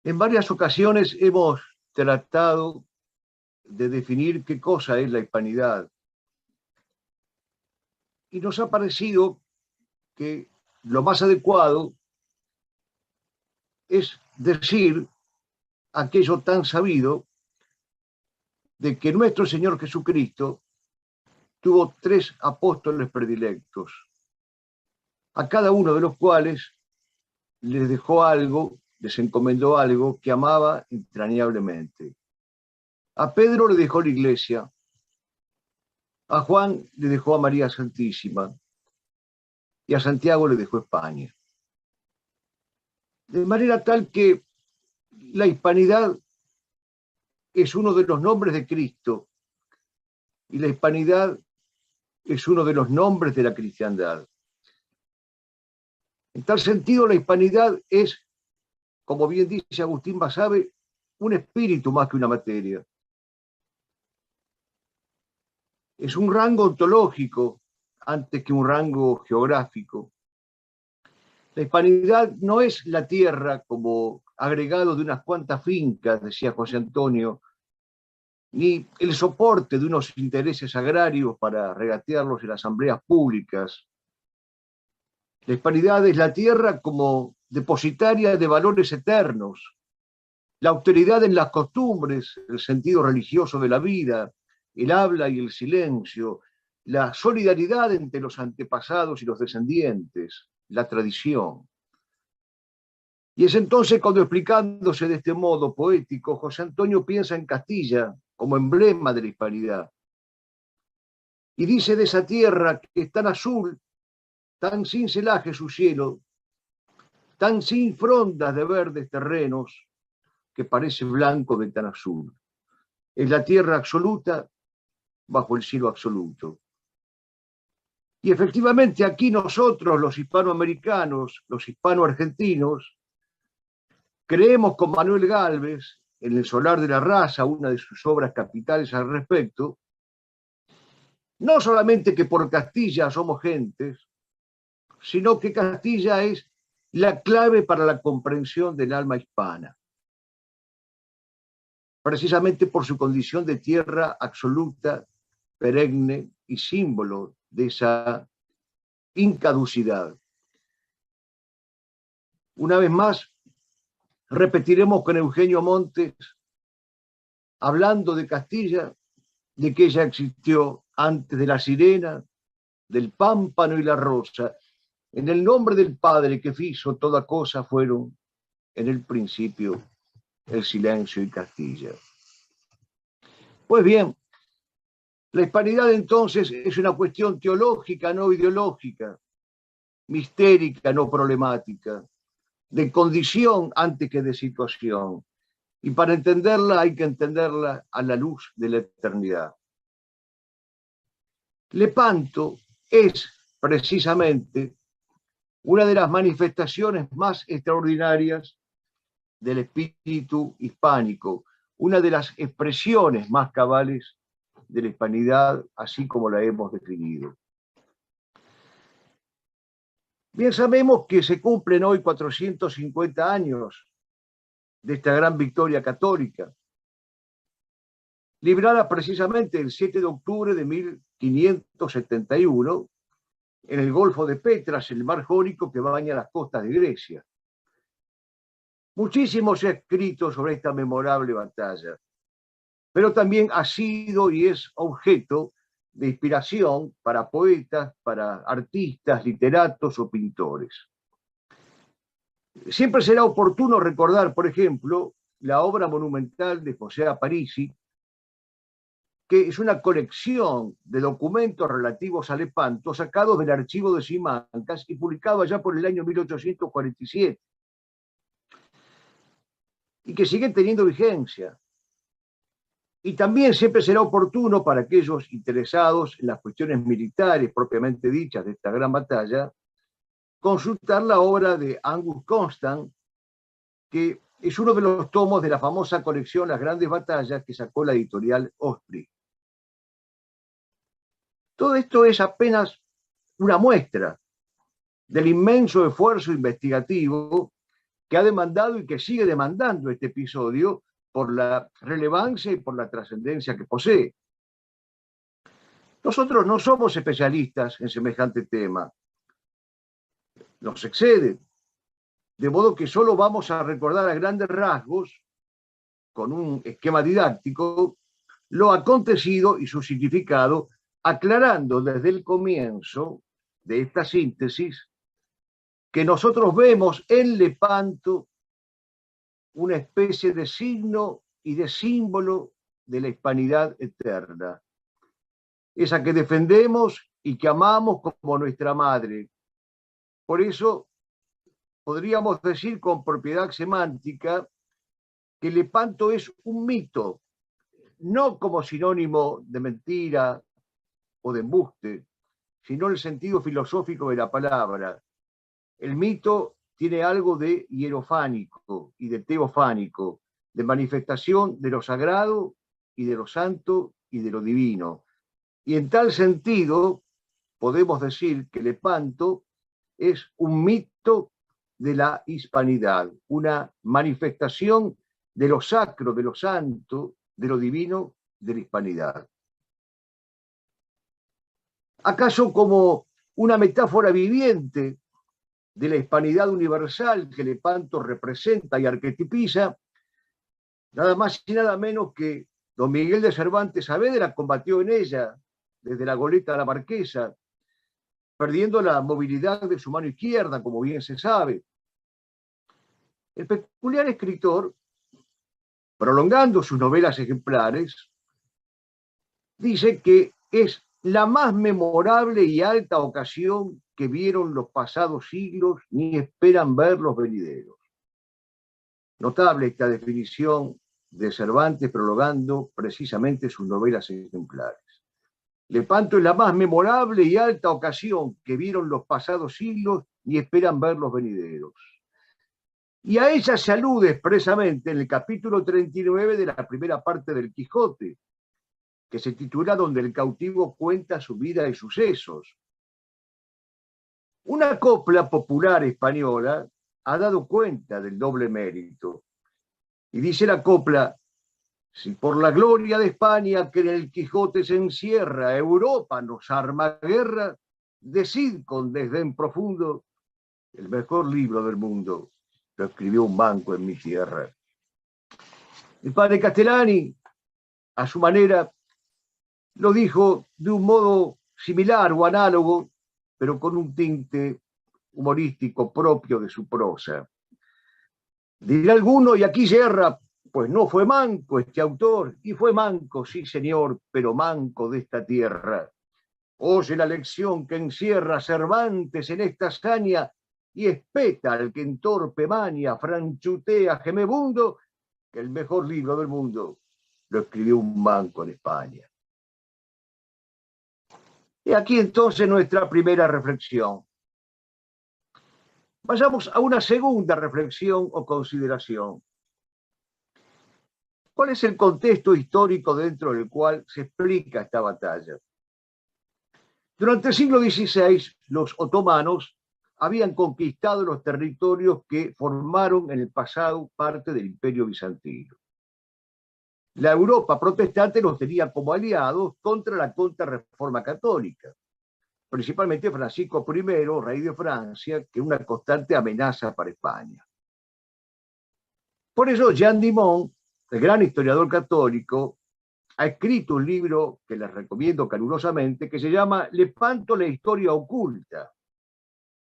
En varias ocasiones hemos tratado de definir qué cosa es la hispanidad. Y nos ha parecido que lo más adecuado es decir aquello tan sabido de que nuestro Señor Jesucristo tuvo 3 apóstoles predilectos, a cada uno de los cuales les dejó algo, les encomendó algo que amaba entrañablemente. A Pedro le dejó la iglesia, a Juan le dejó a María Santísima y a Santiago le dejó España. De manera tal que la hispanidad es uno de los nombres de Cristo y la hispanidad es uno de los nombres de la cristiandad. En tal sentido, la hispanidad es, como bien dice Agustín Basabe, un espíritu más que una materia. Es un rango ontológico antes que un rango geográfico. La hispanidad no es la tierra como agregado de unas cuantas fincas, decía José Antonio, ni el soporte de unos intereses agrarios para regatearlos en asambleas públicas. La hispanidad es la tierra como depositaria de valores eternos, la austeridad en las costumbres, el sentido religioso de la vida, el habla y el silencio, la solidaridad entre los antepasados y los descendientes, la tradición. Y es entonces cuando, explicándose de este modo poético, José Antonio piensa en Castilla como emblema de la hispanidad. Y dice de esa tierra que es tan azul, tan sin celaje su cielo, tan sin frondas de verdes terrenos, que parece blanco de tan azul. Es la tierra absoluta bajo el cielo absoluto. Y efectivamente aquí nosotros, los hispanoamericanos, los hispanoargentinos, creemos con Manuel Gálvez, en El solar de la raza, una de sus obras capitales al respecto, no solamente que por Castilla somos gentes, sino que Castilla es la clave para la comprensión del alma hispana, precisamente por su condición de tierra absoluta, perenne y símbolo de esa incaducidad. Una vez más, repetiremos con Eugenio Montes, hablando de Castilla, de que ella existió antes de la sirena, del pámpano y la rosa. En el nombre del Padre que hizo toda cosa fueron, en el principio, el silencio y Castilla. Pues bien, la hispanidad entonces es una cuestión teológica, no ideológica, mistérica, no problemática, de condición antes que de situación. Y para entenderla hay que entenderla a la luz de la eternidad. Lepanto es precisamente una de las manifestaciones más extraordinarias del espíritu hispánico, una de las expresiones más cabales de la hispanidad, así como la hemos definido. Bien sabemos que se cumplen hoy 450 años de esta gran victoria católica, librada precisamente el 7 de octubre de 1571 en el Golfo de Petras, el mar Jónico que baña las costas de Grecia. Muchísimo se ha escrito sobre esta memorable batalla, pero también ha sido y es objeto de inspiración para poetas, para artistas, literatos o pintores. Siempre será oportuno recordar, por ejemplo, la obra monumental de José Aparici, que es una colección de documentos relativos a Lepanto sacados del archivo de Simancas y publicado allá por el año 1847, y que siguen teniendo vigencia. Y también siempre será oportuno para aquellos interesados en las cuestiones militares propiamente dichas de esta gran batalla, consultar la obra de Angus Constant, que es uno de los tomos de la famosa colección Las Grandes Batallas que sacó la editorial Osprey. Todo esto es apenas una muestra del inmenso esfuerzo investigativo que ha demandado y que sigue demandando este episodio por la relevancia y por la trascendencia que posee. Nosotros no somos especialistas en semejante tema, nos excede, de modo que solo vamos a recordar a grandes rasgos, con un esquema didáctico, lo acontecido y su significado, aclarando desde el comienzo de esta síntesis que nosotros vemos en Lepanto una especie de signo y de símbolo de la hispanidad eterna, esa que defendemos y que amamos como nuestra madre. Por eso podríamos decir con propiedad semántica que Lepanto es un mito, no como sinónimo de mentira o de embuste, sino en el sentido filosófico de la palabra. El mito tiene algo de hierofánico y de teofánico, de manifestación de lo sagrado y de lo santo y de lo divino. Y en tal sentido, podemos decir que Lepanto es un mito de la hispanidad, una manifestación de lo sacro, de lo santo, de lo divino, de la hispanidad. ¿Acaso como una metáfora viviente de la hispanidad universal que Lepanto representa y arquetipiza, nada más y nada menos que don Miguel de Cervantes Saavedra combatió en ella, desde la goleta a la Marquesa, perdiendo la movilidad de su mano izquierda, como bien se sabe. El peculiar escritor, prolongando sus novelas ejemplares, dice que es la más memorable y alta ocasión que vieron los pasados siglos ni esperan ver los venideros. Notable esta definición de Cervantes prolongando precisamente sus novelas ejemplares. Lepanto es la más memorable y alta ocasión que vieron los pasados siglos ni esperan ver los venideros. Y a ella se alude expresamente en el capítulo 39 de la primera parte del Quijote, que se titula Donde el cautivo cuenta su vida y sucesos. Una copla popular española ha dado cuenta del doble mérito. Y dice la copla: si por la gloria de España que en el Quijote se encierra, Europa nos arma guerra, decid con desdén profundo, el mejor libro del mundo lo escribió un manco en mi tierra. El padre Castellani, a su manera, lo dijo de un modo similar o análogo, pero con un tinte humorístico propio de su prosa. Dirá alguno, y aquí yerra, pues no fue manco este autor, y fue manco, sí señor, pero manco de esta tierra. Oye la lección que encierra Cervantes en esta hazaña, y espeta al que en torpe mania franchutea gemebundo, que el mejor libro del mundo lo escribió un manco en España. Y aquí entonces nuestra primera reflexión. Vayamos a una segunda reflexión o consideración. ¿Cuál es el contexto histórico dentro del cual se explica esta batalla? Durante el siglo XVI, los otomanos habían conquistado los territorios que formaron en el pasado parte del Imperio Bizantino. La Europa protestante los tenía como aliados contra la contrarreforma católica, principalmente Francisco I, rey de Francia, que es una constante amenaza para España. Por eso Jean Dimon, el gran historiador católico, ha escrito un libro que les recomiendo calurosamente, que se llama Lepanto, la historia oculta,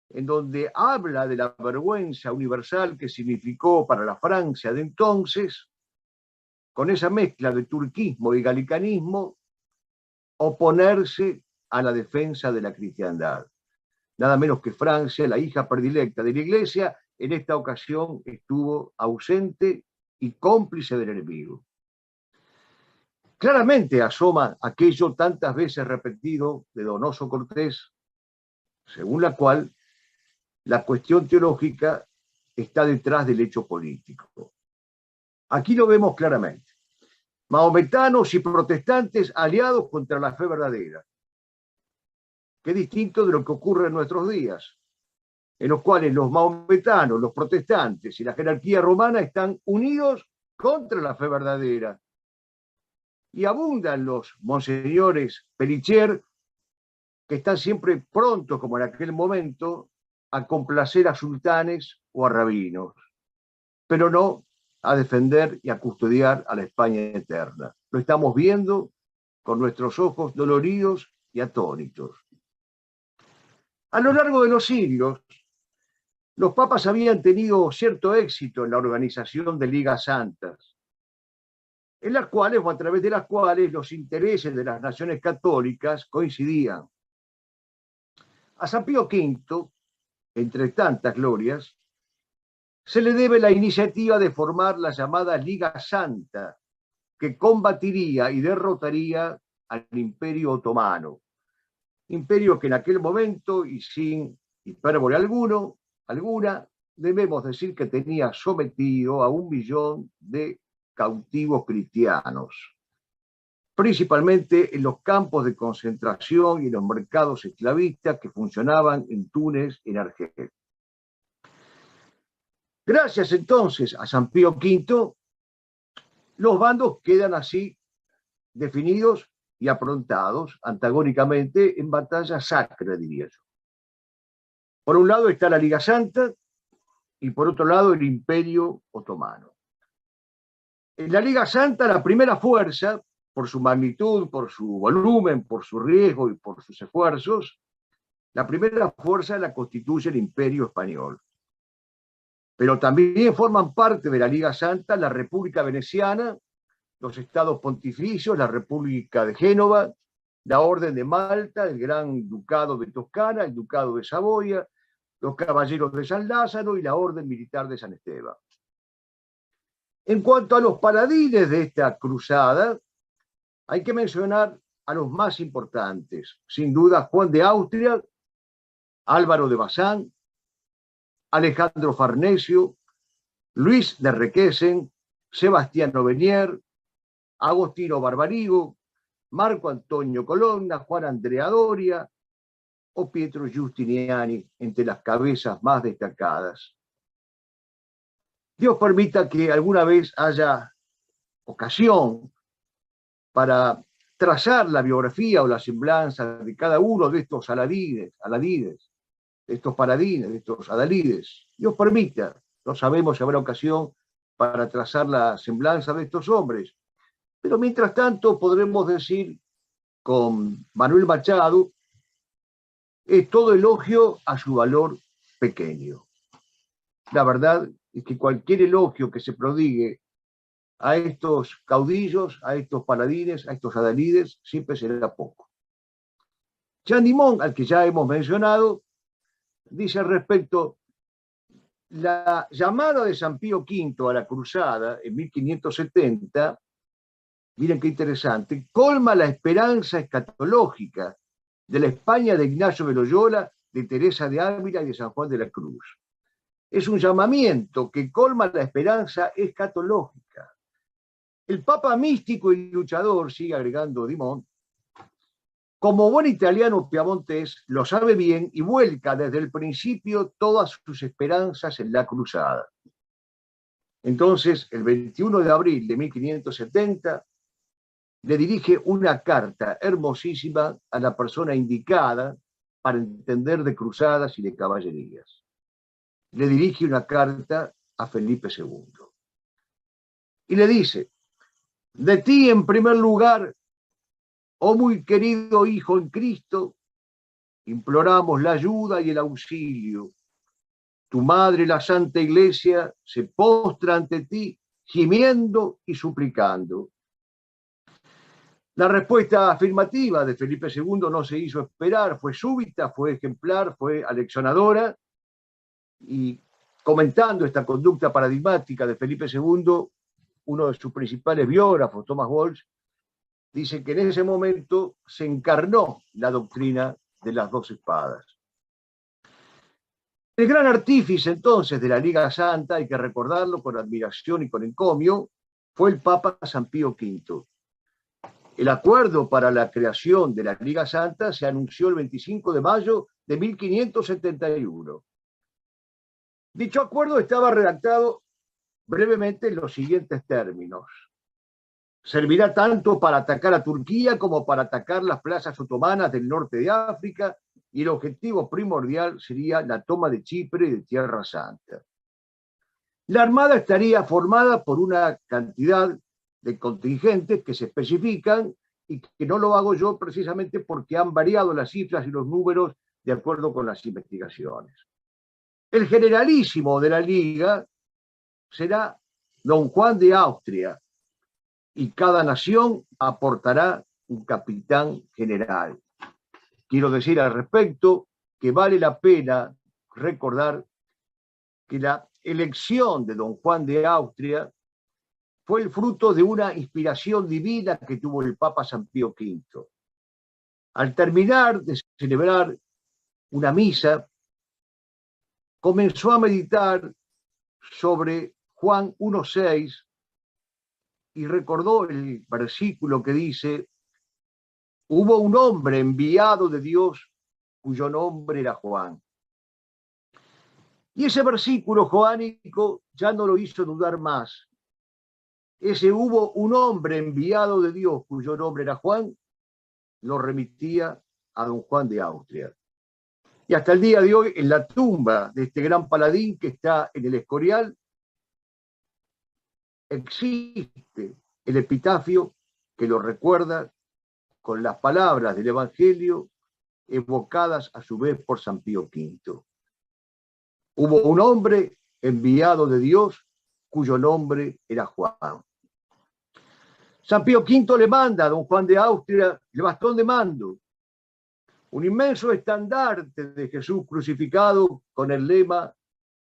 en donde habla de la vergüenza universal que significó para la Francia de entonces, con esa mezcla de turquismo y galicanismo, oponerse a la defensa de la cristiandad. Nada menos que Francia, la hija predilecta de la Iglesia, en esta ocasión estuvo ausente y cómplice del enemigo. Claramente asoma aquello tantas veces repetido de Donoso Cortés, según la cual la cuestión teológica está detrás del hecho político. Aquí lo vemos claramente. Mahometanos y protestantes aliados contra la fe verdadera. Qué distinto de lo que ocurre en nuestros días. en los cuales los maometanos, los protestantes y la jerarquía romana están unidos contra la fe verdadera. Y abundan los monseñores Pellicier, que están siempre prontos, como en aquel momento, a complacer a sultanes o a rabinos, pero no a defender y a custodiar a la España eterna. Lo estamos viendo con nuestros ojos doloridos y atónitos. A lo largo de los siglos, los papas habían tenido cierto éxito en la organización de ligas santas, en las cuales o a través de las cuales los intereses de las naciones católicas coincidían. A San Pío V, entre tantas glorias, se le debe la iniciativa de formar la llamada Liga Santa, que combatiría y derrotaría al Imperio Otomano. Imperio que en aquel momento, y sin hipérbole alguna, debemos decir que tenía sometido a 1 millón de cautivos cristianos, principalmente en los campos de concentración y en los mercados esclavistas que funcionaban en Túnez y en Argelia. Gracias entonces a San Pío V, los bandos quedan así definidos y aprontados antagónicamente en batalla sacra, diría yo. Por un lado está la Liga Santa y por otro lado el Imperio Otomano. En la Liga Santa, la primera fuerza, por su magnitud, por su volumen, por su riesgo y por sus esfuerzos, la primera fuerza la constituye el Imperio Español. Pero también forman parte de la Liga Santa la República Veneciana, los estados pontificios, la República de Génova, la Orden de Malta, el Gran Ducado de Toscana, el Ducado de Saboya, los Caballeros de San Lázaro y la Orden Militar de San Esteban. En cuanto a los paladines de esta cruzada, hay que mencionar a los más importantes. Sin duda, Juan de Austria, Álvaro de Bazán, Alejandro Farnesio, Luis de Requesen, Sebastiano Benier, Agostino Barbarigo, Marco Antonio Colonna, Juan Andrea Doria o Pietro Giustiniani, entre las cabezas más destacadas. Dios permita que alguna vez haya ocasión para trazar la biografía o la semblanza de cada uno de estos aladides, de estos paladines, de estos adalides. Dios permita, no sabemos si habrá ocasión para trazar la semblanza de estos hombres. Pero mientras tanto podremos decir con Manuel Machado, es todo elogio a su valor pequeño. La verdad es que cualquier elogio que se prodigue a estos caudillos, a estos paladines, a estos adalides, siempre será poco. Jean Dimont, al que ya hemos mencionado, dice al respecto: la llamada de San Pío V a la cruzada en 1570, miren qué interesante, colma la esperanza escatológica de la España de Ignacio de Loyola, de Teresa de Ávila y de San Juan de la Cruz. Es un llamamiento que colma la esperanza escatológica. El Papa místico y luchador, sigue agregando Dimont, como buen italiano piamontés, lo sabe bien y vuelca desde el principio todas sus esperanzas en la cruzada. Entonces, el 21 de abril de 1570, le dirige una carta hermosísima a la persona indicada para entender de cruzadas y de caballerías. Le dirige una carta a Felipe II. Y le dice: de ti en primer lugar, oh muy querido Hijo en Cristo, imploramos la ayuda y el auxilio. Tu madre, la Santa Iglesia, se postra ante ti, gimiendo y suplicando. La respuesta afirmativa de Felipe II no se hizo esperar, fue súbita, fue ejemplar, fue aleccionadora, y comentando esta conducta paradigmática de Felipe II, uno de sus principales biógrafos, Thomas Walsh, dice que en ese momento se encarnó la doctrina de las dos espadas. El gran artífice entonces de la Liga Santa, hay que recordarlo con admiración y con encomio, fue el Papa San Pío V. El acuerdo para la creación de la Liga Santa se anunció el 25 de mayo de 1571. Dicho acuerdo estaba redactado brevemente en los siguientes términos. Servirá tanto para atacar a Turquía como para atacar las plazas otomanas del norte de África, y el objetivo primordial sería la toma de Chipre y de Tierra Santa. La Armada estaría formada por una cantidad de contingentes que se especifican y que no lo hago yo precisamente porque han variado las cifras y los números de acuerdo con las investigaciones. El generalísimo de la Liga será Don Juan de Austria, y cada nación aportará un capitán general. Quiero decir al respecto que vale la pena recordar que la elección de Don Juan de Austria fue el fruto de una inspiración divina que tuvo el Papa San Pío V. Al terminar de celebrar una misa, comenzó a meditar sobre Juan 1:6 y recordó el versículo que dice: hubo un hombre enviado de Dios cuyo nombre era Juan. Y ese versículo joánico ya no lo hizo dudar más. Ese hubo un hombre enviado de Dios cuyo nombre era Juan, lo remitía a Don Juan de Austria. Y hasta el día de hoy, en la tumba de este gran paladín que está en el Escorial, existe el epitafio que lo recuerda con las palabras del Evangelio evocadas a su vez por San Pío V. Hubo un hombre enviado de Dios cuyo nombre era Juan. San Pío V le manda a Don Juan de Austria el bastón de mando, un inmenso estandarte de Jesús crucificado con el lema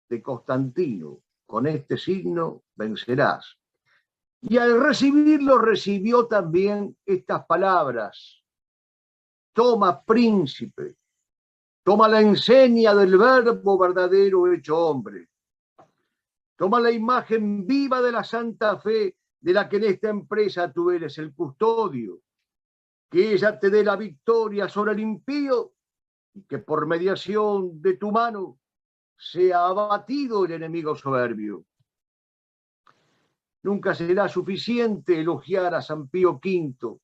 de Constantino: con este signo vencerás. Y al recibirlo recibió también estas palabras: toma, príncipe, toma la enseña del verbo verdadero hecho hombre, toma la imagen viva de la santa fe de la que en esta empresa tú eres el custodio, que ella te dé la victoria sobre el impío y que por mediación de tu mano sea abatido el enemigo soberbio. Nunca será suficiente elogiar a San Pío V,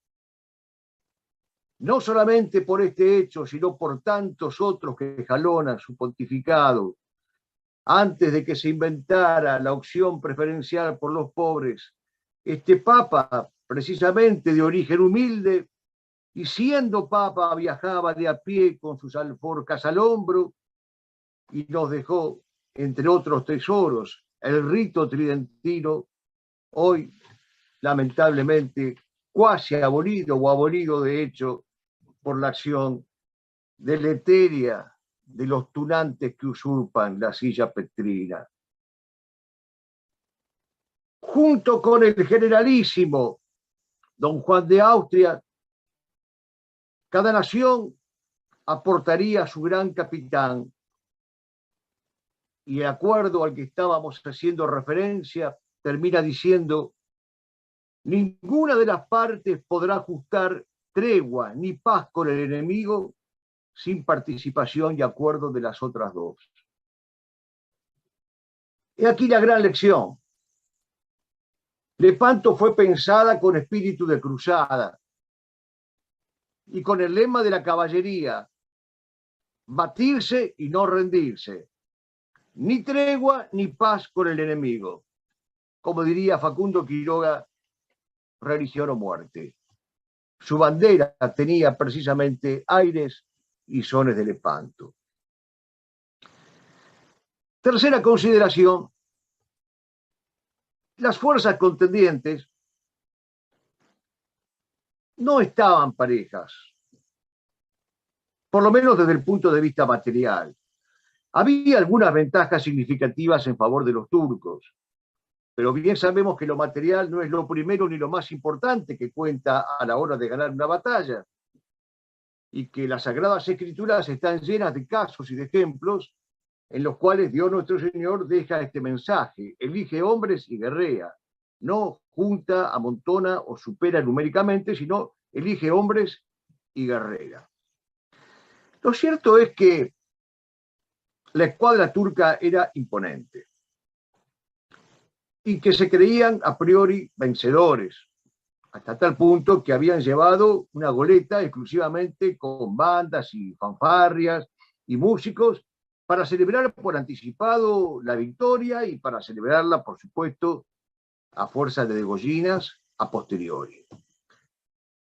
no solamente por este hecho, sino por tantos otros que jalonan su pontificado. Antes de que se inventara la opción preferencial por los pobres, este papa, precisamente de origen humilde, y siendo papa viajaba de a pie con sus alforjas al hombro y nos dejó, entre otros tesoros, el rito tridentino, hoy lamentablemente cuasi abolido o abolido de hecho por la acción deletérea de los tunantes que usurpan la silla petrina. Junto con el generalísimo Don Juan de Austria, cada nación aportaría a su gran capitán, y el acuerdo al que estábamos haciendo referencia termina diciendo: ninguna de las partes podrá ajustar tregua ni paz con el enemigo sin participación y acuerdo de las otras dos. He aquí la gran lección. Lepanto fue pensada con espíritu de cruzada y con el lema de la caballería: batirse y no rendirse, ni tregua ni paz con el enemigo. Como diría Facundo Quiroga, religión o muerte. Su bandera tenía precisamente aires y sones de Lepanto. Tercera consideración: las fuerzas contendientes no estaban parejas, por lo menos desde el punto de vista material. Había algunas ventajas significativas en favor de los turcos, pero bien sabemos que lo material no es lo primero ni lo más importante que cuenta a la hora de ganar una batalla, y que las Sagradas Escrituras están llenas de casos y de ejemplos en los cuales Dios nuestro Señor deja este mensaje: elige hombres y guerrea. No junta, amontona o supera numéricamente, sino elige hombres y guerrea. Lo cierto es que la escuadra turca era imponente y que se creían a priori vencedores, hasta tal punto que habían llevado una goleta exclusivamente con bandas y fanfarrias y músicos para celebrar por anticipado la victoria y para celebrarla, por supuesto, a fuerza de degollinas a posteriori.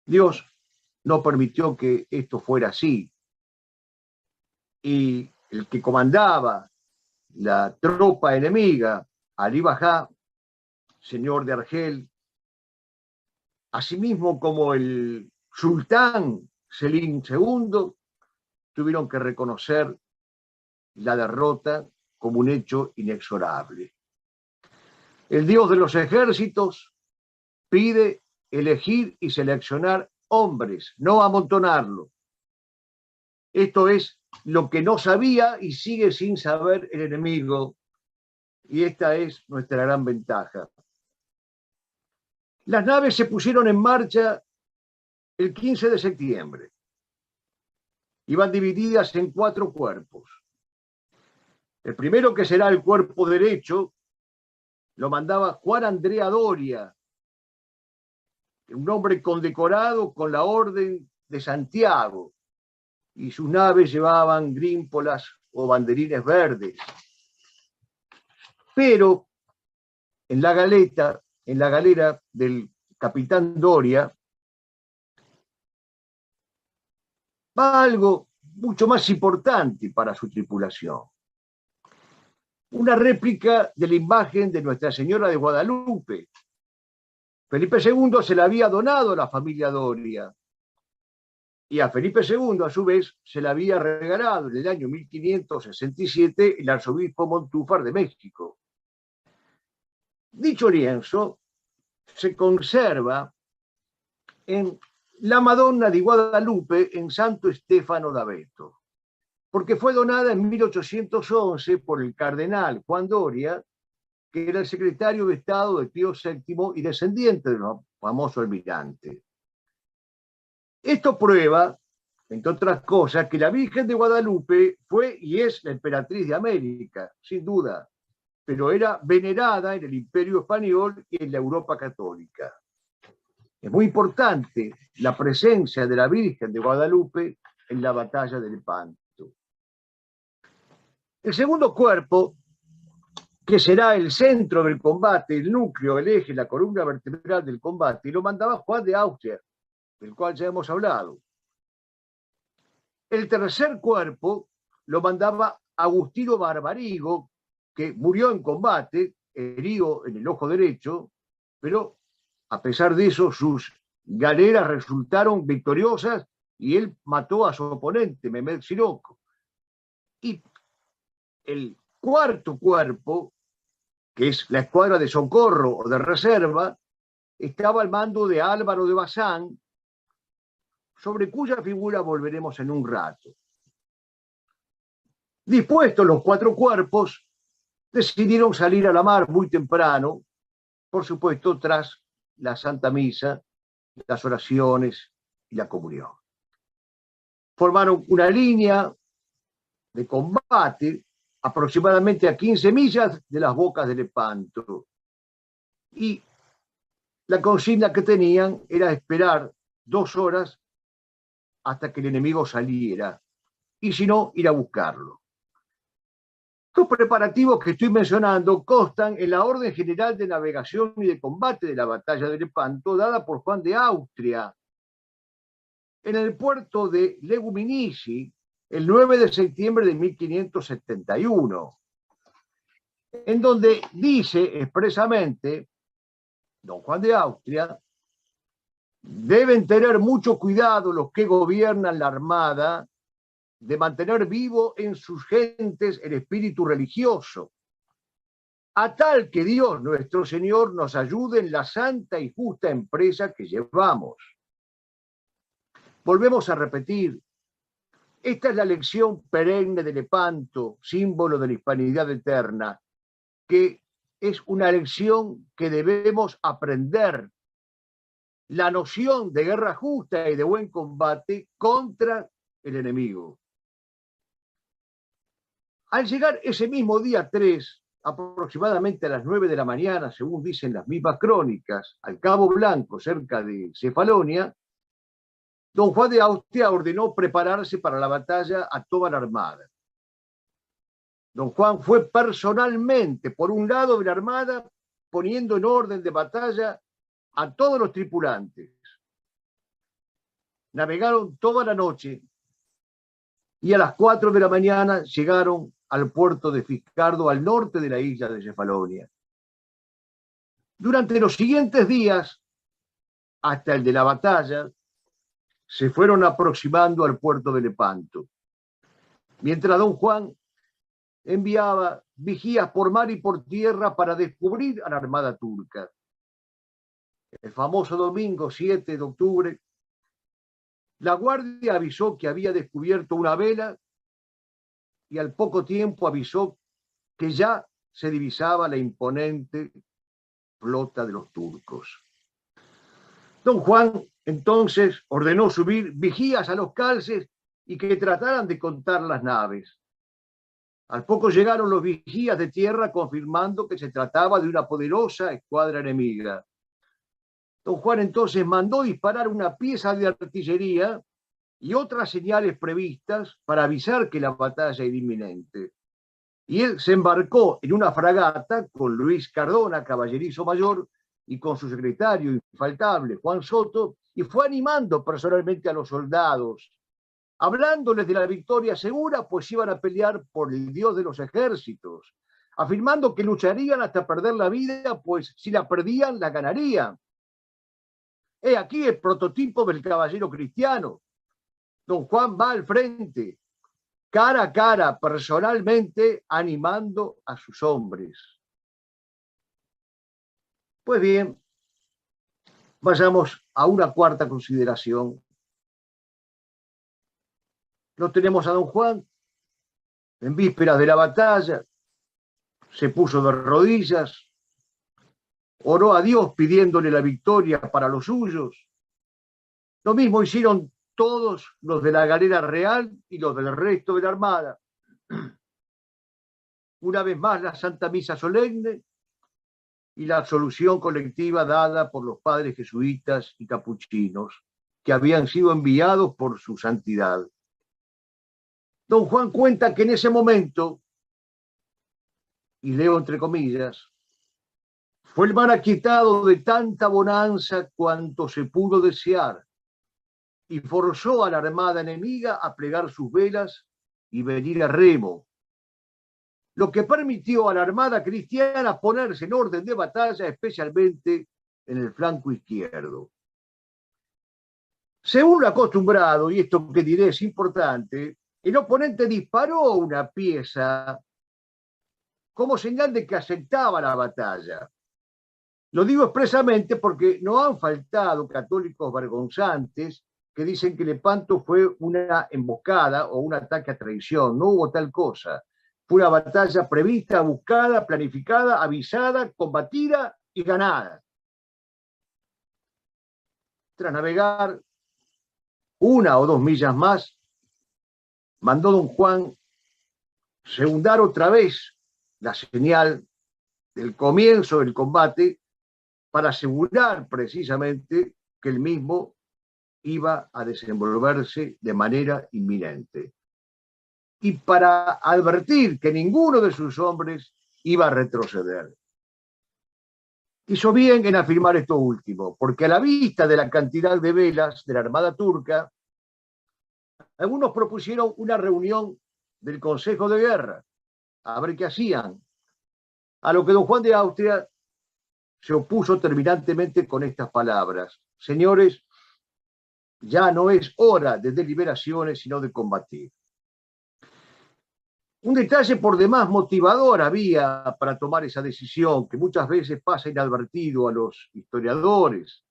Dios no permitió que esto fuera así, y el que comandaba la tropa enemiga, Ali Bajá, señor de Argel, asimismo como el sultán Selim II, tuvieron que reconocer la derrota como un hecho inexorable. El Dios de los ejércitos pide elegir y seleccionar hombres, no amontonarlos. Esto es lo que no sabía y sigue sin saber el enemigo, y esta es nuestra gran ventaja. Las naves se pusieron en marcha el 15 de septiembre. Iban divididas en 4 cuerpos. El primero, que será el cuerpo derecho, lo mandaba Juan Andrea Doria, un hombre condecorado con la Orden de Santiago, y sus naves llevaban grímpolas o banderines verdes. Pero en la galera del capitán Doria, va algo mucho más importante para su tripulación. Una réplica de la imagen de Nuestra Señora de Guadalupe. Felipe II se la había donado a la familia Doria, y a Felipe II, a su vez, se la había regalado en el año 1567 el arzobispo Montúfar de México. Dicho lienzo se conserva en la Madonna di Guadalupe en Santo Stefano d'Aveto, porque fue donada en 1811 por el cardenal Juan Doria, que era el secretario de Estado de Pío VII y descendiente del famoso almirante. Esto prueba, entre otras cosas, que la Virgen de Guadalupe fue y es la emperatriz de América, sin duda, pero era venerada en el Imperio Español y en la Europa católica. Es muy importante la presencia de la Virgen de Guadalupe en la batalla de Lepanto. El segundo cuerpo, que será el centro del combate, el núcleo, el eje, la columna vertebral del combate, y lo mandaba Juan de Austria, del cual ya hemos hablado. El tercer cuerpo lo mandaba Agustino Barbarigo, que murió en combate, herido en el ojo derecho, pero a pesar de eso sus galeras resultaron victoriosas y él mató a su oponente, Mehmed Siroco. Y el cuarto cuerpo, que es la escuadra de socorro o de reserva, estaba al mando de Álvaro de Bazán, sobre cuya figura volveremos en un rato. Dispuestos los 4 cuerpos, decidieron salir a la mar muy temprano, por supuesto tras la Santa Misa, las oraciones y la comunión. Formaron una línea de combate aproximadamente a 15 millas de las bocas de Lepanto, y la consigna que tenían era esperar 2 horas hasta que el enemigo saliera, y si no, ir a buscarlo. Los preparativos que estoy mencionando constan en la Orden General de Navegación y de Combate de la Batalla de Lepanto, dada por Juan de Austria, en el puerto de Leguminici, el 9 de septiembre de 1571, en donde dice expresamente, don Juan de Austria: deben tener mucho cuidado los que gobiernan la armada de mantener vivo en sus gentes el espíritu religioso, a tal que Dios nuestro Señor nos ayude en la santa y justa empresa que llevamos. Volvemos a repetir, esta es la lección perenne de Lepanto, símbolo de la hispanidad eterna, que es una lección que debemos aprender, la noción de guerra justa y de buen combate contra el enemigo. Al llegar ese mismo día 3, aproximadamente a las 9 de la mañana, según dicen las mismas crónicas, al Cabo Blanco, cerca de Cefalonia, don Juan de Austria ordenó prepararse para la batalla a toda la armada. Don Juan fue personalmente por un lado de la armada, poniendo en orden de batalla a todos los tripulantes. Navegaron toda la noche y a las 4 de la mañana llegaron al puerto de Fiscardo, al norte de la isla de Cefalonia. Durante los siguientes días, hasta el de la batalla, se fueron aproximando al puerto de Lepanto, mientras don Juan enviaba vigías por mar y por tierra para descubrir a la armada turca. El famoso domingo 7 de octubre, la guardia avisó que había descubierto una vela y al poco tiempo avisó que ya se divisaba la imponente flota de los turcos. Don Juan entonces ordenó subir vigías a los calces y que trataran de contar las naves. Al poco llegaron los vigías de tierra confirmando que se trataba de una poderosa escuadra enemiga. Don Juan entonces mandó disparar una pieza de artillería y otras señales previstas para avisar que la batalla era inminente. Y él se embarcó en una fragata con Luis Cardona, caballerizo mayor, y con su secretario infaltable, Juan Soto, y fue animando personalmente a los soldados, hablándoles de la victoria segura, pues iban a pelear por el Dios de los ejércitos, afirmando que lucharían hasta perder la vida, pues si la perdían, la ganarían. He aquí el prototipo del caballero cristiano. Don Juan va al frente, cara a cara, personalmente, animando a sus hombres. Pues bien, vayamos a una cuarta consideración. Lo tenemos a don Juan, en vísperas de la batalla, se puso de rodillas, oró a Dios pidiéndole la victoria para los suyos. Lo mismo hicieron todos los de la galera real y los del resto de la armada. Una vez más la Santa Misa solemne y la absolución colectiva dada por los padres jesuitas y capuchinos que habían sido enviados por su santidad. Don Juan cuenta que en ese momento, y leo entre comillas, fue el mar aquietado de tanta bonanza cuanto se pudo desear, y forzó a la armada enemiga a plegar sus velas y venir a remo, lo que permitió a la armada cristiana ponerse en orden de batalla, especialmente en el flanco izquierdo. Según lo acostumbrado, y esto que diré es importante, el oponente disparó una pieza como señal de que aceptaba la batalla. Lo digo expresamente porque no han faltado católicos vergonzantes que dicen que Lepanto fue una emboscada o un ataque a traición. No hubo tal cosa. Fue una batalla prevista, buscada, planificada, avisada, combatida y ganada. Tras navegar 1 o 2 millas más, mandó don Juan segundar otra vez la señal del comienzo del combate para asegurar precisamente que el mismo iba a desenvolverse de manera inminente. Y para advertir que ninguno de sus hombres iba a retroceder. Hizo bien en afirmar esto último, porque a la vista de la cantidad de velas de la armada turca, algunos propusieron una reunión del Consejo de Guerra, a ver qué hacían. A lo que don Juan de Austria se opuso terminantemente con estas palabras: señores, ya no es hora de deliberaciones, sino de combatir. Un detalle por demás motivador había para tomar esa decisión, que muchas veces pasa inadvertido a los historiadores,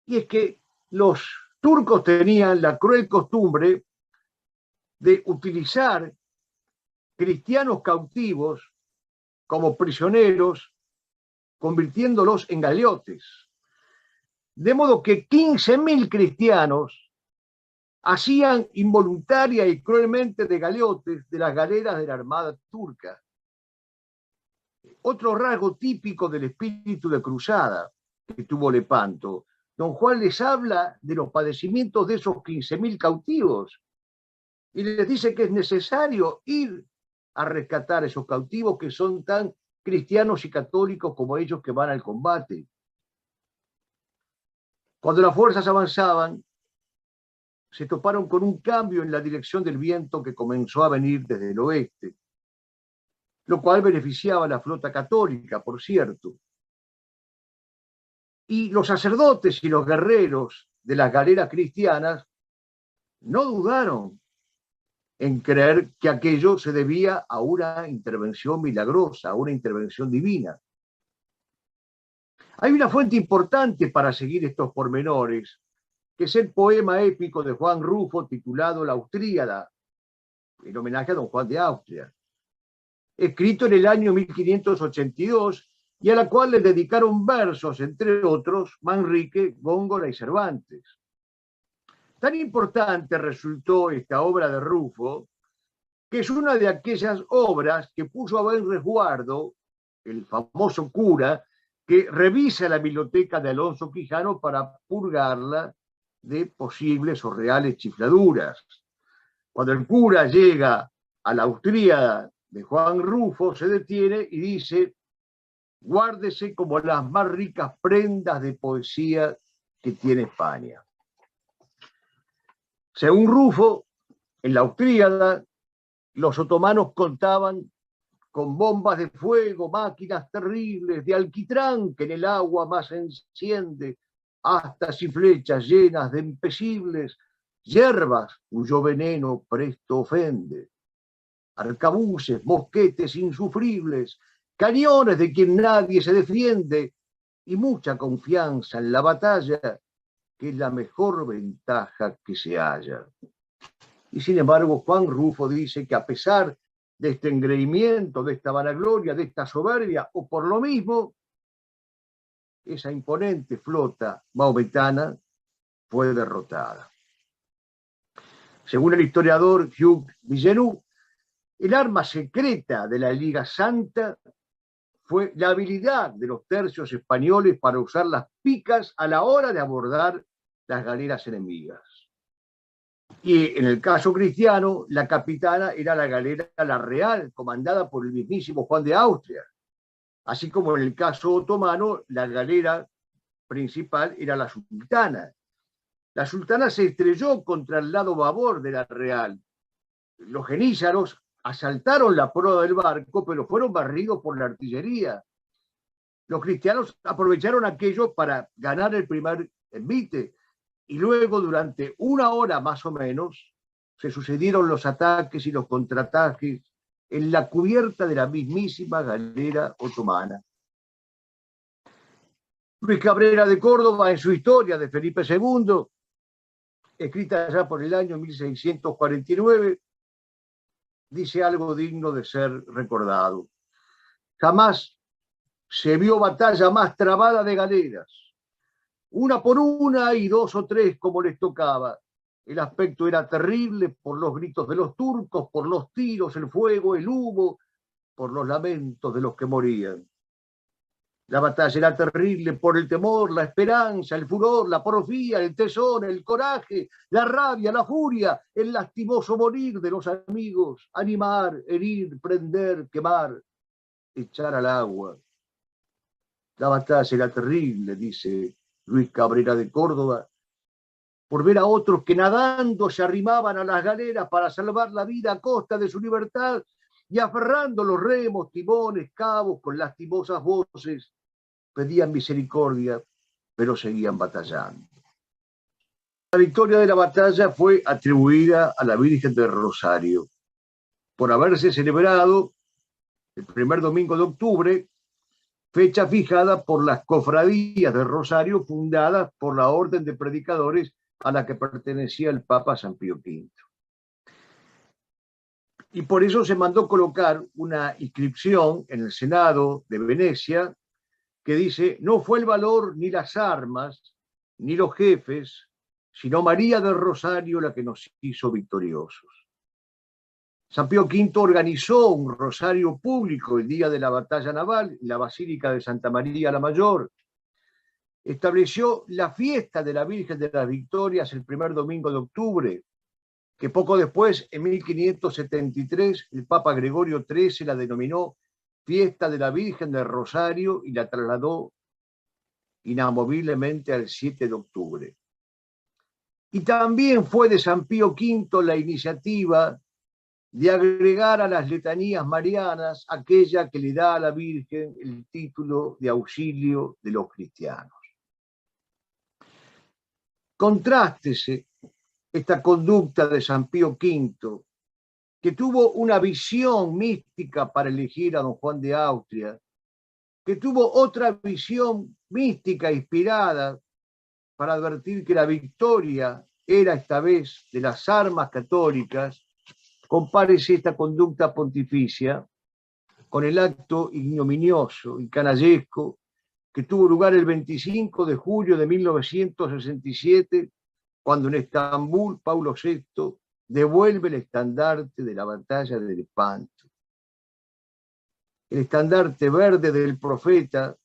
y es que los turcos tenían la cruel costumbre de utilizar cristianos cautivos como prisioneros, convirtiéndolos en galeotes. De modo que 15.000 cristianos hacían involuntaria y cruelmente de galeotes de las galeras de la armada turca. Otro rasgo típico del espíritu de cruzada que tuvo Lepanto, don Juan les habla de los padecimientos de esos 15.000 cautivos y les dice que es necesario ir a rescatar a esos cautivos que son tan cristianos y católicos como ellos que van al combate. Cuando las fuerzas avanzaban, se toparon con un cambio en la dirección del viento que comenzó a venir desde el oeste, lo cual beneficiaba a la flota católica, por cierto. Y los sacerdotes y los guerreros de las galeras cristianas no dudaron en creer que aquello se debía a una intervención milagrosa, a una intervención divina. Hay una fuente importante para seguir estos pormenores, que es el poema épico de Juan Rufo titulado La Austríada, en homenaje a don Juan de Austria, escrito en el año 1582 y a la cual le dedicaron versos, entre otros, Manrique, Góngora y Cervantes. Tan importante resultó esta obra de Rufo, que es una de aquellas obras que puso a buen resguardo el famoso cura, que revisa la biblioteca de Alonso Quijano para purgarla de posibles o reales chifladuras. Cuando el cura llega a la Austríada de Juan Rufo, se detiene y dice: guárdese como las más ricas prendas de poesía que tiene España. Según Rufo, en la Austríada, los otomanos contaban con bombas de fuego, máquinas terribles de alquitrán que en el agua más enciende, astas y flechas llenas de empecibles, hierbas cuyo veneno presto ofende, arcabuces, mosquetes insufribles, cañones de quien nadie se defiende y mucha confianza en la batalla, que es la mejor ventaja que se halla. Y sin embargo, Juan Rufo dice que a pesar de este engreimiento, de esta vanagloria, de esta soberbia, o por lo mismo, esa imponente flota maometana fue derrotada. Según el historiador Hugh Villeneuve, el arma secreta de la Liga Santa fue la habilidad de los tercios españoles para usar las picas a la hora de abordar las galeras enemigas. Y en el caso cristiano, la capitana era la galera La Real, comandada por el mismísimo Juan de Austria. Así como en el caso otomano, la galera principal era la Sultana. La Sultana se estrelló contra el lado babor de La Real. Los genízaros asaltaron la proa del barco, pero fueron barridos por la artillería. Los cristianos aprovecharon aquello para ganar el primer envite, y luego, durante una hora más o menos, se sucedieron los ataques y los contraataques en la cubierta de la mismísima galera otomana. Luis Cabrera de Córdoba, en su historia de Felipe II, escrita ya por el año 1649, dice algo digno de ser recordado. Jamás se vio batalla más trabada de galeras, una por una y dos o tres como les tocaba. El aspecto era terrible por los gritos de los turcos, por los tiros, el fuego, el humo, por los lamentos de los que morían. La batalla era terrible por el temor, la esperanza, el furor, la porfía, el tesón, el coraje, la rabia, la furia, el lastimoso morir de los amigos, animar, herir, prender, quemar, echar al agua. La batalla era terrible, dice Luis Cabrera de Córdoba, por ver a otros que nadando se arrimaban a las galeras para salvar la vida a costa de su libertad y aferrando los remos, timones, cabos con lastimosas voces, pedían misericordia, pero seguían batallando. La victoria de la batalla fue atribuida a la Virgen del Rosario, por haberse celebrado el primer domingo de octubre, fecha fijada por las cofradías del Rosario fundadas por la Orden de Predicadores a la que pertenecía el Papa San Pío V. Y por eso se mandó colocar una inscripción en el Senado de Venecia que dice: no fue el valor ni las armas, ni los jefes, sino María del Rosario la que nos hizo victoriosos. San Pío V organizó un rosario público el día de la batalla naval en la Basílica de Santa María la Mayor. Estableció la fiesta de la Virgen de las Victorias el primer domingo de octubre, que poco después, en 1573, el Papa Gregorio XIII la denominó Fiesta de la Virgen del Rosario y la trasladó inamoviblemente al 7 de octubre. Y también fue de San Pío V la iniciativa de agregar a las letanías marianas aquella que le da a la Virgen el título de auxilio de los cristianos. Contrástese esta conducta de San Pío V, que tuvo una visión mística para elegir a don Juan de Austria, que tuvo otra visión mística inspirada para advertir que la victoria era esta vez de las armas católicas. Compárese esta conducta pontificia con el acto ignominioso y canallesco que tuvo lugar el 25 de julio de 1967, cuando en Estambul Paulo VI devuelve el estandarte de la batalla de Lepanto. El estandarte verde del profeta,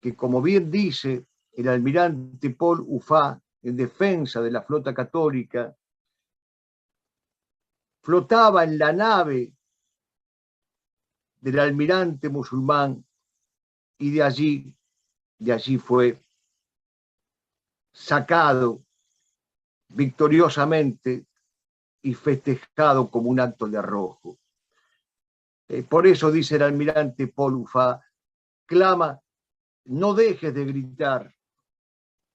que como bien dice el almirante Paul Ufá, en defensa de la flota católica, flotaba en la nave del almirante musulmán y de allí fue sacado victoriosamente y festejado como un acto de arrojo. Por eso dice el almirante Paul Ufá, clama, no dejes de gritar.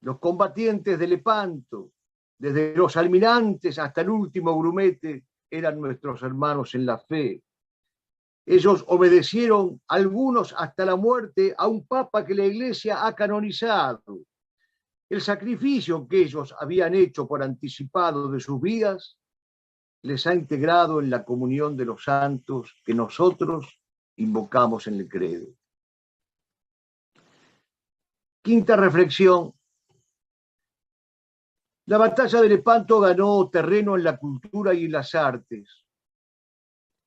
Los combatientes de Lepanto, desde los almirantes hasta el último grumete, eran nuestros hermanos en la fe. Ellos obedecieron, algunos hasta la muerte, a un papa que la Iglesia ha canonizado. El sacrificio que ellos habían hecho por anticipado de sus vidas les ha integrado en la comunión de los santos que nosotros invocamos en el credo. Quinta reflexión. La batalla de Lepanto ganó terreno en la cultura y en las artes.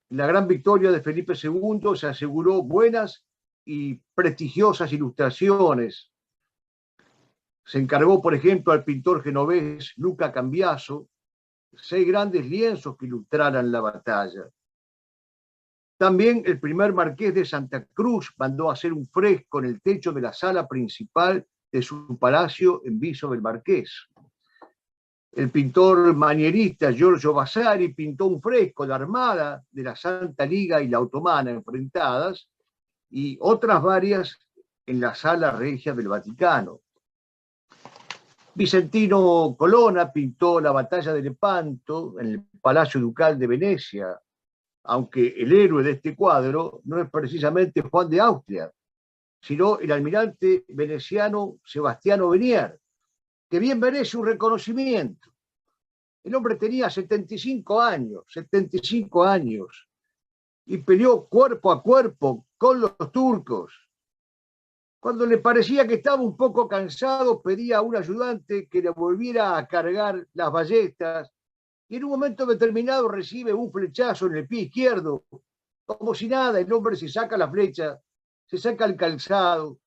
La gran victoria de Felipe II se aseguró buenas y prestigiosas ilustraciones. Se encargó, por ejemplo, al pintor genovés Luca Cambiaso 6 grandes lienzos que ilustraran la batalla. También el primer marqués de Santa Cruz mandó hacer un fresco en el techo de la sala principal de su palacio en Viso del Marqués. El pintor manierista Giorgio Vasari pintó un fresco de la Armada de la Santa Liga y la Otomana enfrentadas, y otras varias en la Sala Regia del Vaticano. Vicentino Colonna pintó la batalla de Lepanto en el Palacio Ducal de Venecia, aunque el héroe de este cuadro no es precisamente Juan de Austria, sino el almirante veneciano Sebastiano Venier, que bien merece un reconocimiento. El hombre tenía 75 años, y peleó cuerpo a cuerpo con los turcos. Cuando le parecía que estaba un poco cansado, pedía a un ayudante que le volviera a cargar las ballestas, y en un momento determinado recibe un flechazo en el pie izquierdo. Como si nada, el hombre se saca la flecha, se saca el calzado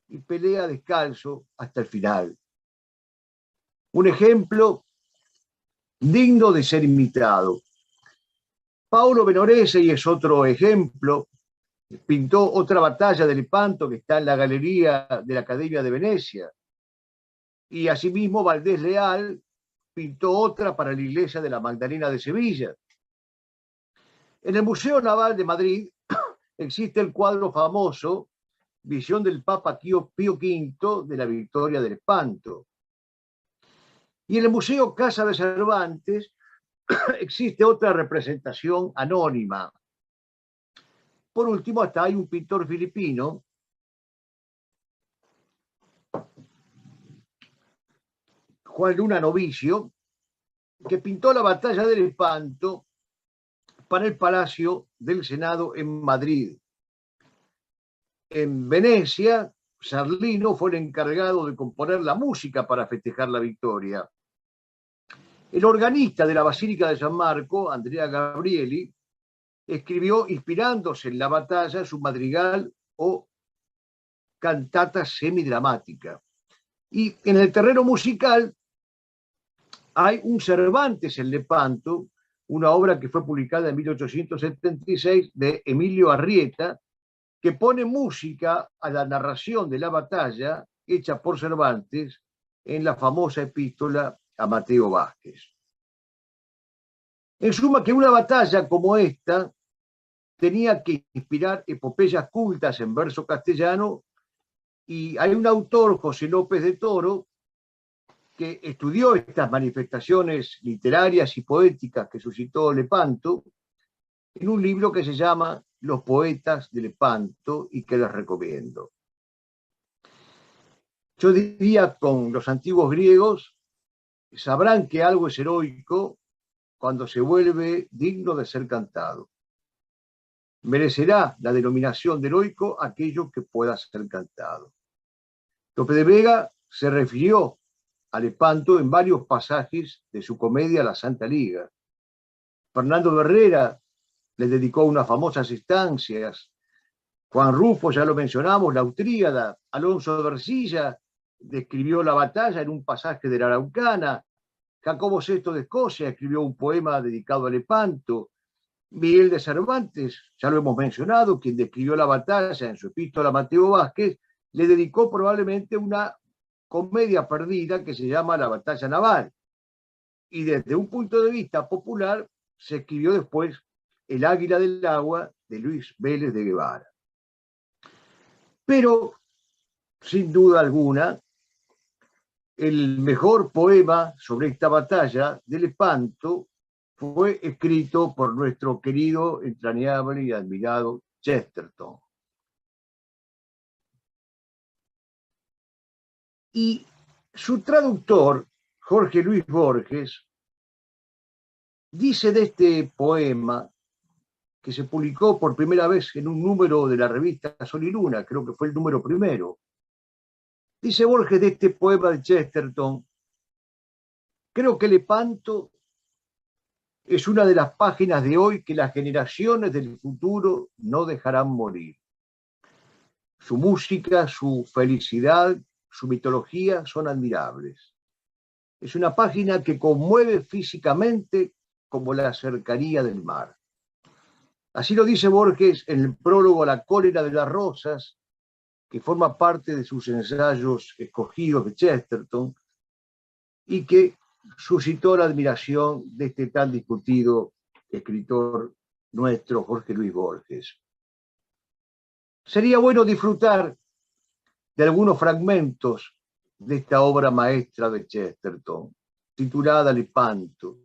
y pelea descalzo hasta el final. Un ejemplo digno de ser imitado. Paolo Veronese es otro ejemplo. Pintó otra batalla de Lepanto que está en la galería de la Academia de Venecia. Y asimismo Valdés Leal pintó otra para la iglesia de la Magdalena de Sevilla. En el Museo Naval de Madrid existe el cuadro famoso Visión del Papa Pío V de la victoria de Lepanto. Y en el Museo Casa de Cervantes existe otra representación anónima. Por último, hasta hay un pintor filipino, Juan Luna Novicio, que pintó la batalla de Lepanto para el Palacio del Senado en Madrid. En Venecia Sarlino fue el encargado de componer la música para festejar la victoria. El organista de la Basílica de San Marco, Andrea Gabrieli, escribió, inspirándose en la batalla, su madrigal o cantata semidramática. Y en el terreno musical hay un Cervantes en Lepanto, una obra que fue publicada en 1876 de Emilio Arrieta, que pone música a la narración de la batalla hecha por Cervantes en la famosa epístola a Mateo Vázquez. En suma, que una batalla como esta tenía que inspirar epopeyas cultas en verso castellano, y hay un autor, José López de Toro, que estudió estas manifestaciones literarias y poéticas que suscitó Lepanto en un libro que se llama Los poetas de Lepanto y que les recomiendo. Yo diría, con los antiguos griegos, sabrán que algo es heroico cuando se vuelve digno de ser cantado. Merecerá la denominación de heroico aquello que pueda ser cantado. Lope de Vega se refirió a Lepanto en varios pasajes de su comedia La Santa Liga. Fernando Herrera le dedicó unas famosas estancias. Juan Rufo, ya lo mencionamos, la Autríada. Alonso de Ercilla describió la batalla en un pasaje de la Araucana. Jacobo VI de Escocia escribió un poema dedicado a Lepanto. Miguel de Cervantes, ya lo hemos mencionado, quien describió la batalla en su epístola a Mateo Vázquez, le dedicó probablemente una comedia perdida que se llama La batalla naval. Y desde un punto de vista popular se escribió después El águila del agua de Luis Vélez de Guevara. Pero, sin duda alguna, el mejor poema sobre esta batalla de Lepanto fue escrito por nuestro querido, entrañable y admirado Chesterton. Y su traductor, Jorge Luis Borges, dice de este poema, que se publicó por primera vez en un número de la revista Sol y Luna, creo que fue el número primero. Dice Borges de este poema de Chesterton: creo que Lepanto es una de las páginas de hoy que las generaciones del futuro no dejarán morir. Su música, su felicidad, su mitología son admirables. Es una página que conmueve físicamente como la cercanía del mar. Así lo dice Borges en el prólogo a La cólera de las rosas, que forma parte de sus ensayos escogidos de Chesterton y que suscitó la admiración de este tan discutido escritor nuestro, Jorge Luis Borges. Sería bueno disfrutar de algunos fragmentos de esta obra maestra de Chesterton, titulada Lepanto.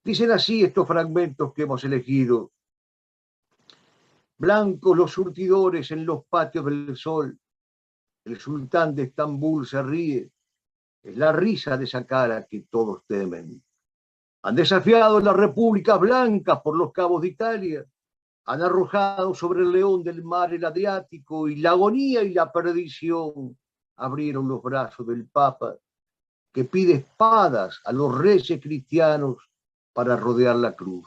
Dicen así estos fragmentos que hemos elegido: blancos los surtidores en los patios del sol, el sultán de Estambul se ríe, es la risa de esa cara que todos temen. Han desafiado las repúblicas blancas por los cabos de Italia, han arrojado sobre el león del mar el Adriático, y la agonía y la perdición abrieron los brazos del Papa, que pide espadas a los reyes cristianos para rodear la cruz.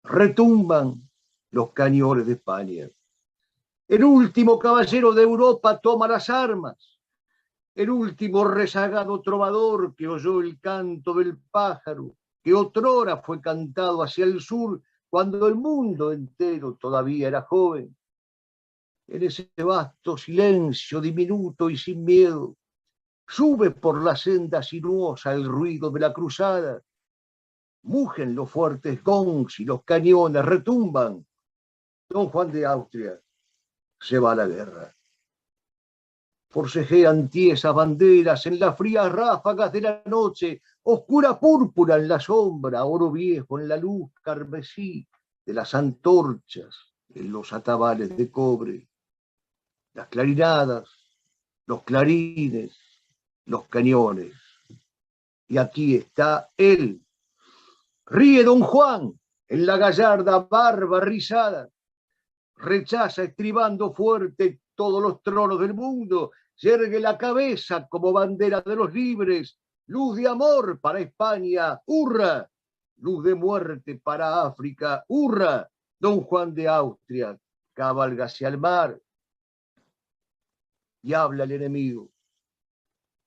Retumban los cañones de España. El último caballero de Europa toma las armas. El último rezagado trovador que oyó el canto del pájaro, que otrora fue cantado hacia el sur cuando el mundo entero todavía era joven. En ese vasto silencio diminuto y sin miedo, sube por la senda sinuosa el ruido de la cruzada. Mugen los fuertes gongs y los cañones retumban. Don Juan de Austria se va a la guerra. Forcejean tiesas banderas en las frías ráfagas de la noche, oscura púrpura en la sombra, oro viejo en la luz carmesí de las antorchas en los atabales de cobre. Las clarinadas, los clarines, los cañones. Y aquí está él. Ríe don Juan en la gallarda barba rizada. Rechaza estribando fuerte todos los tronos del mundo, yergue la cabeza como bandera de los libres, luz de amor para España, ¡hurra! Luz de muerte para África, ¡hurra! Don Juan de Austria cabalga hacia el mar y habla el enemigo.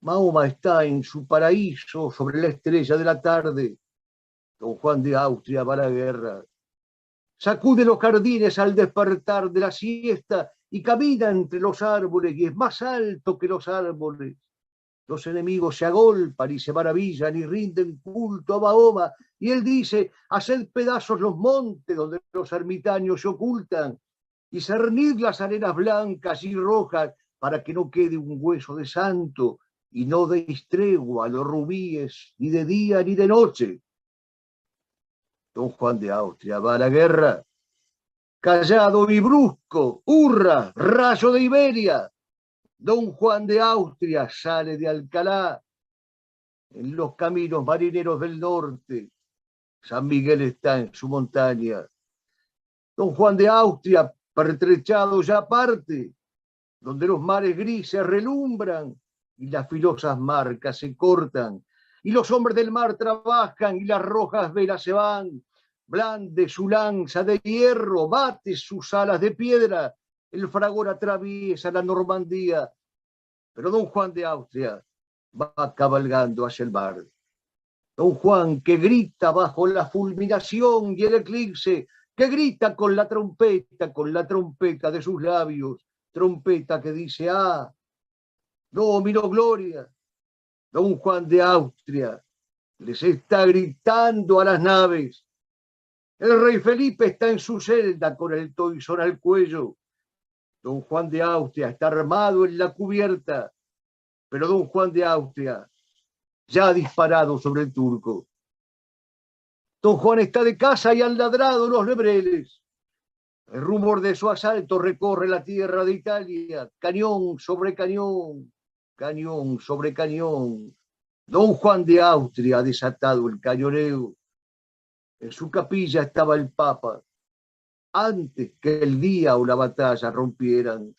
Mahoma está en su paraíso sobre la estrella de la tarde. Don Juan de Austria va a la guerra. Sacude los jardines al despertar de la siesta y camina entre los árboles y es más alto que los árboles. Los enemigos se agolpan y se maravillan y rinden culto a Mahoma. Y él dice, haced pedazos los montes donde los ermitaños se ocultan y cernid las arenas blancas y rojas para que no quede un hueso de santo y no deis tregua a los rubíes ni de día ni de noche. Don Juan de Austria va a la guerra, callado y brusco, hurra, rayo de Iberia. Don Juan de Austria sale de Alcalá, en los caminos marineros del norte. San Miguel está en su montaña. Don Juan de Austria, pertrechado ya parte, donde los mares grises relumbran y las filosas marcas se cortan, y los hombres del mar trabajan y las rojas velas se van. Blande su lanza de hierro, bate sus alas de piedra, el fragor atraviesa la Normandía, pero don Juan de Austria va cabalgando hacia el mar. Don Juan que grita bajo la fulminación y el eclipse, que grita con la trompeta de sus labios, trompeta que dice, ah, Domino Gloria. Don Juan de Austria les está gritando a las naves. El rey Felipe está en su celda con el toisón al cuello. Don Juan de Austria está armado en la cubierta, pero don Juan de Austria ya ha disparado sobre el turco. Don Juan está de casa y han ladrado los lebreles. El rumor de su asalto recorre la tierra de Italia, cañón sobre cañón, cañón sobre cañón. Don Juan de Austria ha desatado el cañoneo. En su capilla estaba el Papa, antes que el día o la batalla rompieran.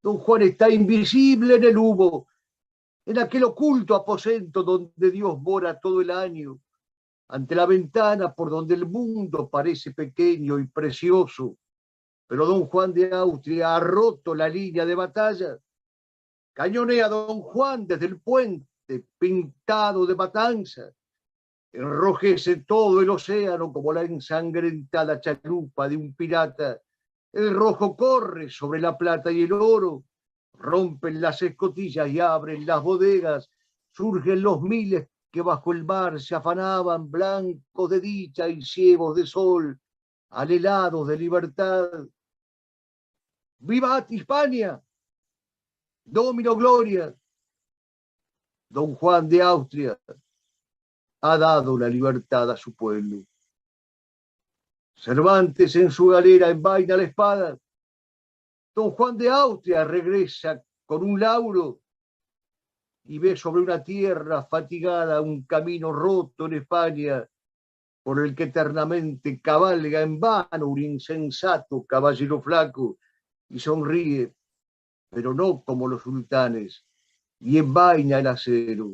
Don Juan está invisible en el humo, en aquel oculto aposento donde Dios mora todo el año, ante la ventana por donde el mundo parece pequeño y precioso. Pero don Juan de Austria ha roto la línea de batalla. Cañonea don Juan desde el puente pintado de matanza. Enrojece todo el océano como la ensangrentada chalupa de un pirata. El rojo corre sobre la plata y el oro. Rompen las escotillas y abren las bodegas. Surgen los miles que bajo el mar se afanaban, blancos de dicha y ciegos de sol, anhelados de libertad. ¡Viva Hispania! ¡Domino Gloria! Don Juan de Austria ha dado la libertad a su pueblo. Cervantes en su galera envaina la espada. Don Juan de Austria regresa con un lauro y ve sobre una tierra fatigada un camino roto en España por el que eternamente cabalga en vano un insensato caballero flaco y sonríe, pero no como los sultanes, y envaina el acero.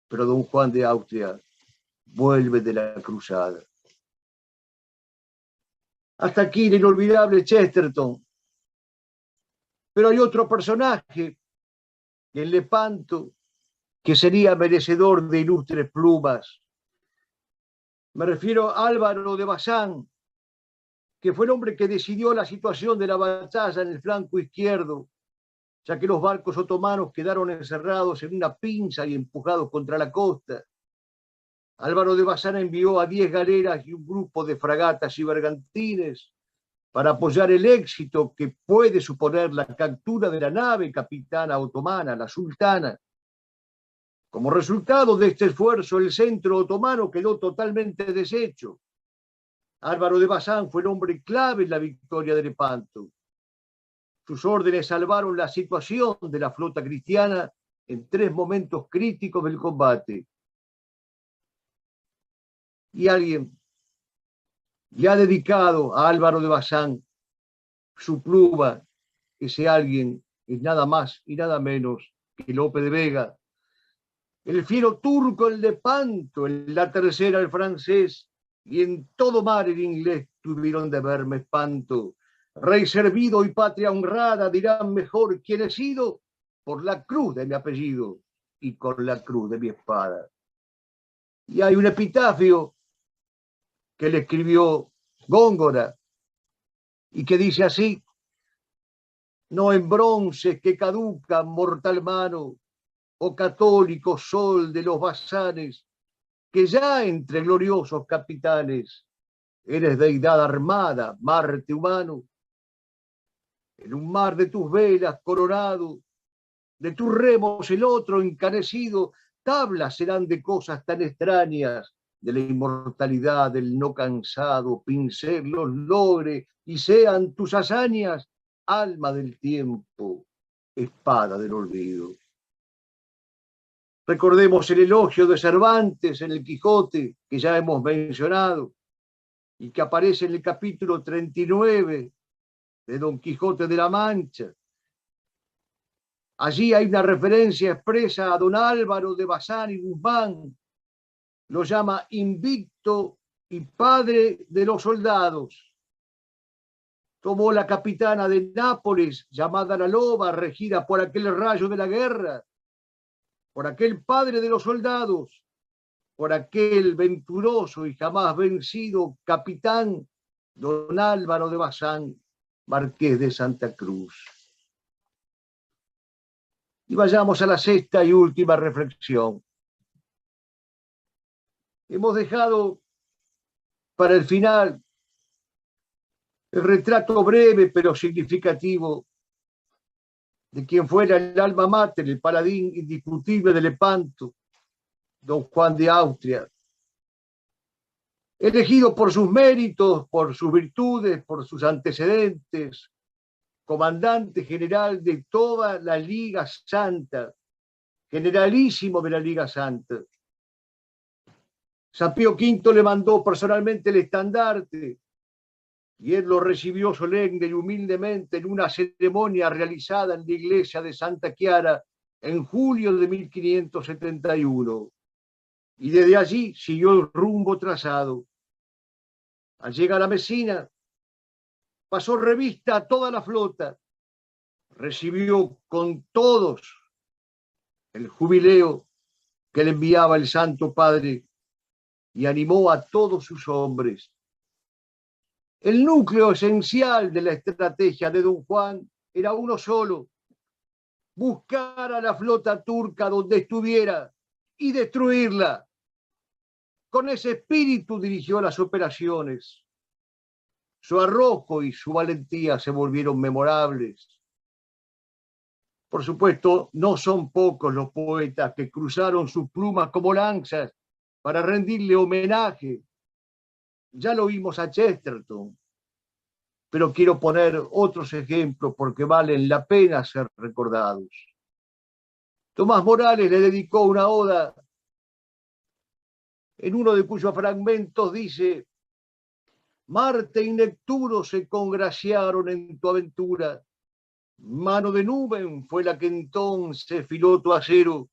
Pero don Juan de Austria vuelve de la cruzada. Hasta aquí el inolvidable Chesterton. Pero hay otro personaje, el Lepanto, que sería merecedor de ilustres plumas. Me refiero a Álvaro de Bazán, que fue el hombre que decidió la situación de la batalla en el flanco izquierdo, ya que los barcos otomanos quedaron encerrados en una pinza y empujados contra la costa. Álvaro de Bazán envió a 10 galeras y un grupo de fragatas y bergantines para apoyar el éxito que puede suponer la captura de la nave capitana otomana, la Sultana. Como resultado de este esfuerzo, el centro otomano quedó totalmente deshecho. Álvaro de Bazán fue el hombre clave en la victoria de Lepanto. Sus órdenes salvaron la situación de la flota cristiana en 3 momentos críticos del combate. Y alguien le ha dedicado a Álvaro de Bazán su pluma ese alguien es nada más y nada menos que Lope de Vega. El fiero turco, el de Panto, en la tercera el francés, y en todo mar el inglés tuvieron de verme espanto. Rey servido y patria honrada dirán mejor quién he sido por la cruz de mi apellido y con la cruz de mi espada. Y hay un epitafio que le escribió Góngora y que dice así: no en bronces que caducan, mortal mano, oh católico sol de los basanes, que ya entre gloriosos capitanes eres deidad armada, Marte humano. En un mar de tus velas coronado, de tus remos el otro encanecido, tablas serán de cosas tan extrañas, de la inmortalidad del no cansado, pincel los logre y sean tus hazañas, alma del tiempo, espada del olvido. Recordemos el elogio de Cervantes en el Quijote, que ya hemos mencionado, y que aparece en el capítulo 39 de Don Quijote de la Mancha. Allí hay una referencia expresa a don Álvaro de Bazán y Guzmán. Lo llama invicto y padre de los soldados. Tomó la capitana de Nápoles, llamada la Loba, regida por aquel rayo de la guerra, por aquel padre de los soldados, por aquel venturoso y jamás vencido capitán, don Álvaro de Bazán, marqués de Santa Cruz. Y vayamos a la sexta y última reflexión. Hemos dejado para el final el retrato breve pero significativo de quien fuera el alma mater, el paladín indiscutible de Lepanto, don Juan de Austria, elegido por sus méritos, por sus virtudes, por sus antecedentes, comandante general de toda la Liga Santa, generalísimo de la Liga Santa. San Pío V le mandó personalmente el estandarte y él lo recibió solemne y humildemente en una ceremonia realizada en la iglesia de Santa Chiara en julio de 1571. Y desde allí siguió el rumbo trazado. Al llegar a Mesina, pasó revista a toda la flota, recibió con todos el jubileo que le enviaba el Santo Padre y animó a todos sus hombres. El núcleo esencial de la estrategia de don Juan era uno solo: buscar a la flota turca donde estuviera y destruirla. Con ese espíritu dirigió las operaciones. Su arrojo y su valentía se volvieron memorables. Por supuesto, no son pocos los poetas que cruzaron sus plumas como lanzas para rendirle homenaje. Ya lo vimos a Chesterton, pero quiero poner otros ejemplos porque valen la pena ser recordados. Tomás Morales le dedicó una oda en uno de cuyos fragmentos dice: Marte y Neptuno se congraciaron en tu aventura, mano de Numen fue la que entonces filó tu acero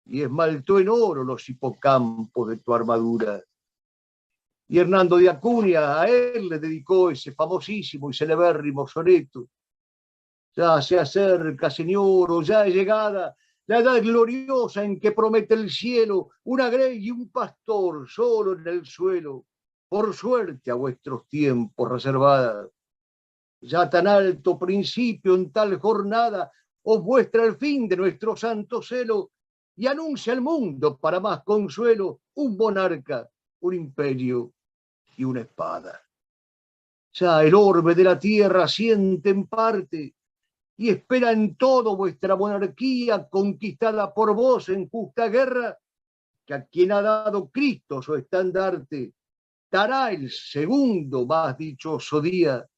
y esmaltó en oro los hipocampos de tu armadura. Y Hernando de Acuña a él le dedicó ese famosísimo y celebérrimo soneto: ya se acerca, señor, o ya es llegada la edad gloriosa en que promete el cielo una grey y un pastor solo en el suelo, por suerte a vuestros tiempos reservada. Ya tan alto principio en tal jornada os muestra el fin de nuestro santo celo y anuncia al mundo para más consuelo un monarca, un imperio y una espada. Ya el orbe de la tierra siente en parte y espera en todo vuestra monarquía conquistada por vos en justa guerra, que a quien ha dado Cristo su estandarte dará el segundo más dichoso día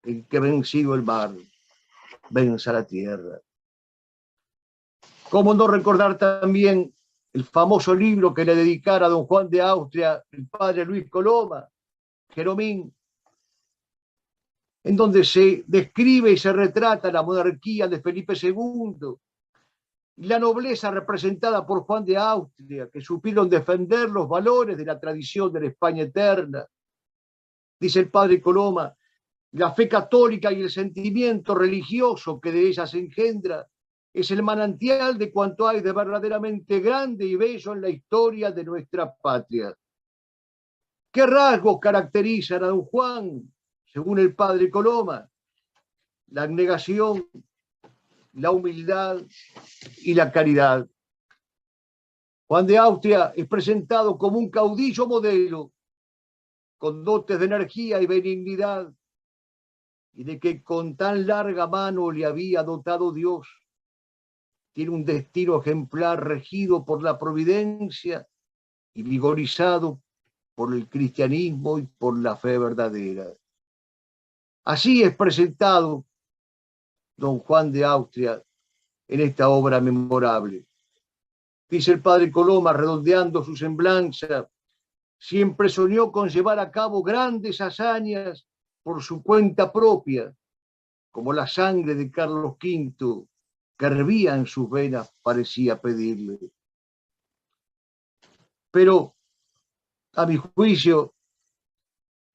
en que vencido el mar venza la tierra. ¿Cómo no recordar también el famoso libro que le dedicara a don Juan de Austria el padre Luis Coloma, Jeromín, en donde se describe y se retrata la monarquía de Felipe II, y la nobleza representada por Juan de Austria, que supieron defender los valores de la tradición de la España eterna. Dice el padre Coloma, la fe católica y el sentimiento religioso que de ella se engendra es el manantial de cuanto hay de verdaderamente grande y bello en la historia de nuestra patria. ¿Qué rasgos caracterizan a don Juan, según el padre Coloma? La abnegación, la humildad y la caridad. Juan de Austria es presentado como un caudillo modelo, con dotes de energía y benignidad, y de que con tan larga mano le había dotado Dios. Tiene un destino ejemplar regido por la providencia y vigorizado por el cristianismo y por la fe verdadera. Así es presentado don Juan de Austria en esta obra memorable. Dice el padre Coloma, redondeando su semblanza, siempre soñó con llevar a cabo grandes hazañas por su cuenta propia, como la sangre de Carlos V que hervía en sus venas parecía pedirle. Pero, a mi juicio,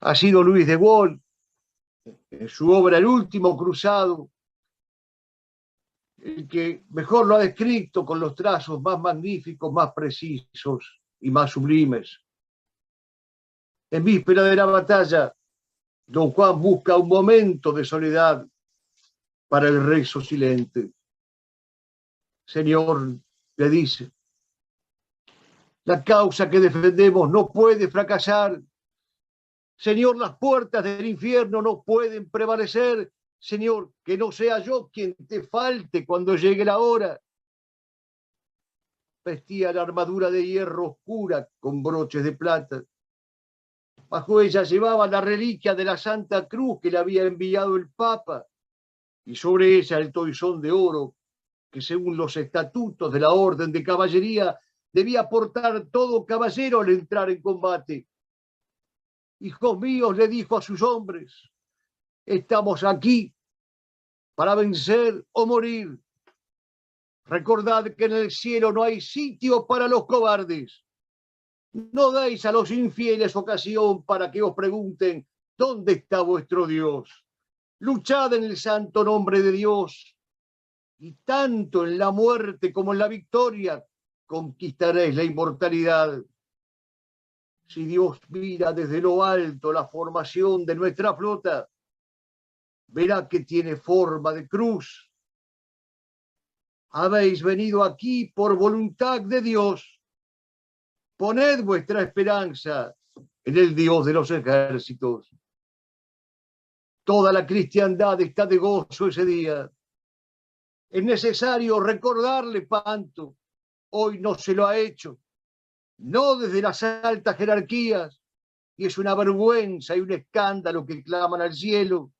ha sido Luis de Gaulle, en su obra El último cruzado, el que mejor lo ha descrito con los trazos más magníficos, más precisos y más sublimes. En víspera de la batalla, don Juan busca un momento de soledad para el rezo silente. Señor, le dice, la causa que defendemos no puede fracasar. Señor, las puertas del infierno no pueden prevalecer. Señor, que no sea yo quien te falte cuando llegue la hora. Vestía la armadura de hierro oscura con broches de plata. Bajo ella llevaba la reliquia de la Santa Cruz que le había enviado el Papa, y sobre ella el toisón de oro que, según los estatutos de la Orden de Caballería, debía portar todo caballero al entrar en combate. Hijos míos, le dijo a sus hombres, estamos aquí para vencer o morir. Recordad que en el cielo no hay sitio para los cobardes. No deis a los infieles ocasión para que os pregunten ¿dónde está vuestro Dios? Luchad en el santo nombre de Dios, y tanto en la muerte como en la victoria conquistaréis la inmortalidad. Si Dios mira desde lo alto la formación de nuestra flota, verá que tiene forma de cruz. Habéis venido aquí por voluntad de Dios. Poned vuestra esperanza en el Dios de los ejércitos. Toda la cristiandad está de gozo ese día. Es necesario recordarle Panto. Hoy no se lo ha hecho. No desde las altas jerarquías. Y es una vergüenza y un escándalo que claman al cielo.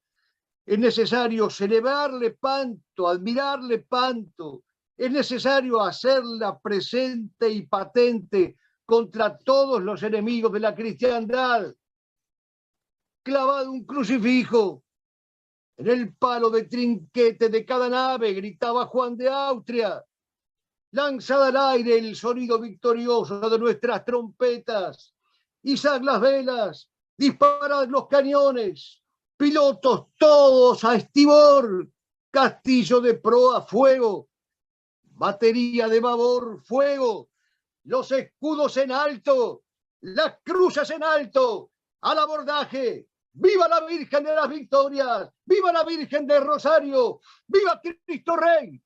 Es necesario celebrarle Panto, admirarle Panto. Es necesario hacerla presente y patente contra todos los enemigos de la cristiandad. Clavado un crucifijo en el palo de trinquete de cada nave, gritaba Juan de Austria. Lanzad al aire el sonido victorioso de nuestras trompetas. Izad las velas, disparad los cañones. Pilotos todos a estibor. Castillo de proa, fuego. Batería de babor, fuego. Los escudos en alto, las cruces en alto, al abordaje. ¡Viva la Virgen de las Victorias! ¡Viva la Virgen del Rosario! ¡Viva Cristo Rey!